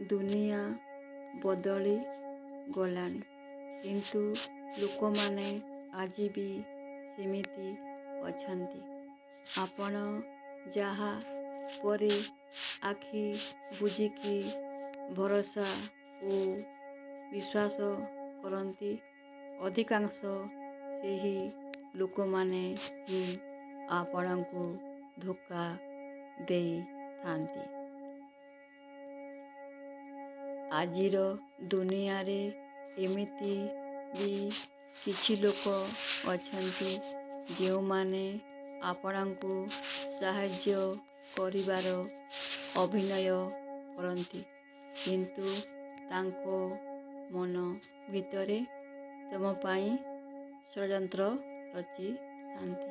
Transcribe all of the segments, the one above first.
ଦୁନିଆ ବଦଳି ଗଲାଣି, କିନ୍ତୁ ଲୋକମାନେ ଆଜି ବି ସେମିତି ଅଛନ୍ତି। ଆପଣ ଯାହା ପରେ ଆଖି ବୁଜିକି ଭରସା ଓ ବିଶ୍ୱାସ କରନ୍ତି, ଅଧିକାଂଶ ସେହି ଲୋକମାନେ ହିଁ ଆପଣଙ୍କୁ ଧୋକା ଦେଇଥାନ୍ତି। ଆଜିର ଦୁନିଆରେ ଏମିତି ବି କିଛି ଲୋକ ଅଛନ୍ତି ଯେଉଁମାନେ ଆପଣଙ୍କୁ ସାହାଯ୍ୟ କରିବାର ଅଭିନୟ କରନ୍ତି, କିନ୍ତୁ ତାଙ୍କ ମନ ଭିତରେ ତୁମ ପାଇଁ ଷଡ଼ଯନ୍ତ୍ର ରଚିଥାନ୍ତି।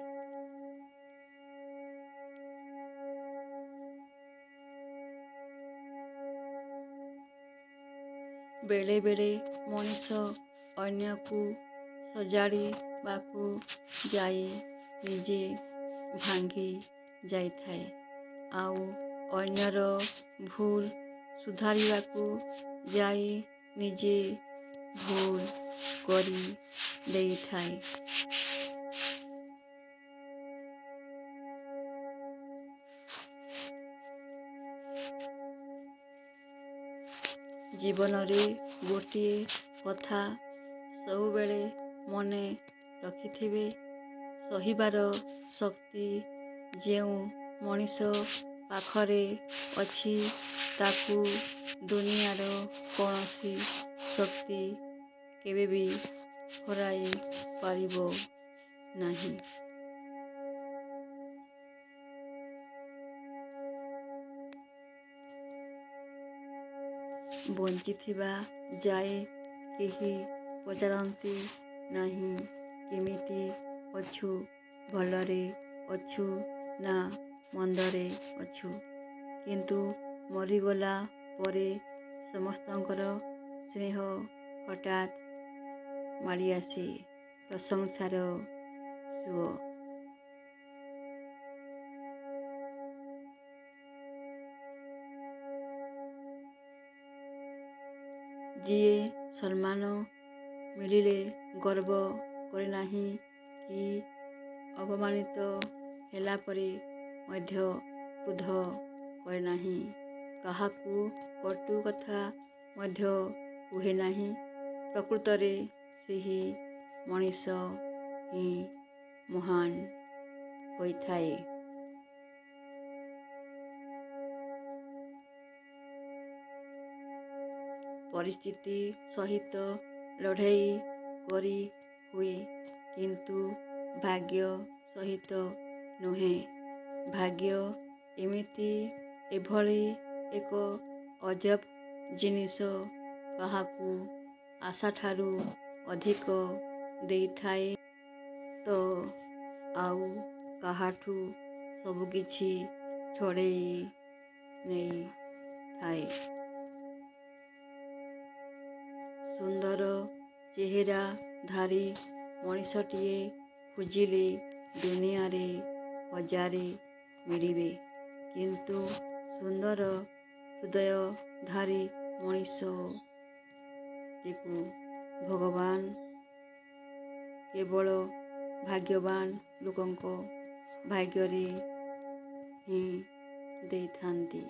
ବେଳେ ବେଳେ ମଣିଷ ଅନ୍ୟକୁ ସଜାଡ଼ିବାକୁ ଯାଇ ନିଜେ ଭାଙ୍ଗି ଯାଇଥାଏ, ଆଉ ଅନ୍ୟର ଭୁଲ ସୁଧାରିବାକୁ ଯାଇ ନିଜେ ଭୁଲ କରି ଦେଇଥାଏ। ଜୀବନରେ ଗୋଟିଏ କଥା ସବୁବେଳେ ମନେ ରଖିଥିବେ, ସହିବାର ଶକ୍ତି ଯେଉଁ ମଣିଷ ପାଖରେ ଅଛି, ତାକୁ ଦୁନିଆର କୌଣସି ଶକ୍ତି କେବେବି ହରାଇ ପାରିବ ନାହିଁ। ବଞ୍ଚିଥିବା ଯାଏ କେହି ପଚାରନ୍ତି ନାହିଁ କେମିତି ଅଛୁ, ଭଲରେ ଅଛୁ ନା ମନ୍ଦରେ ଅଛୁ, କିନ୍ତୁ ମରିଗଲା ପରେ ସମସ୍ତଙ୍କର ସ୍ନେହ ହଠାତ୍ ମାଡ଼ିଆସେ, ପ୍ରଶଂସାର ସୁଅ। ଯିଏ ସମ୍ମାନ ମିଳିଲେ ଗର୍ବ କରେ ନାହିଁ କି ଅପମାନିତ ହେଲା ପରେ ମଧ୍ୟ କ୍ରୋଧ କରେ ନାହିଁ, କାହାକୁ କଟୁ କଥା ମଧ୍ୟ କୁହେ ନାହିଁ, ପ୍ରକୃତରେ ସେହି ମଣିଷ ହିଁ ମହାନ ହୋଇଥାଏ। ପରିସ୍ଥିତି ସହିତ ଲଢ଼େଇ କରି ହୁଏ, କିନ୍ତୁ ଭାଗ୍ୟ ସହିତ ନୁହେଁ। ଭାଗ୍ୟ ଏଭଳି ଏକ ଅଜବ ଜିନିଷ, କାହାକୁ ଆଶାଠାରୁ ଅଧିକ ଦେଇଥାଏ ତ ଆଉ କାହାଠୁ ସବୁକିଛି ଛଡ଼େଇ ନେଇଥାଏ। ସୁନ୍ଦର ଚେହେରାଧାରୀ ମଣିଷଟିଏ ଖୋଜିଲେ ଦୁନିଆରେ ହଜାରେ ମିଳିବେ, କିନ୍ତୁ ସୁନ୍ଦର ହୃଦୟଧାରୀ ମଣିଷଟିକୁ ଭଗବାନ କେବଳ ଭାଗ୍ୟବାନ ଲୋକଙ୍କ ଭାଗ୍ୟରେ ହିଁ ଦେଇଥାନ୍ତି।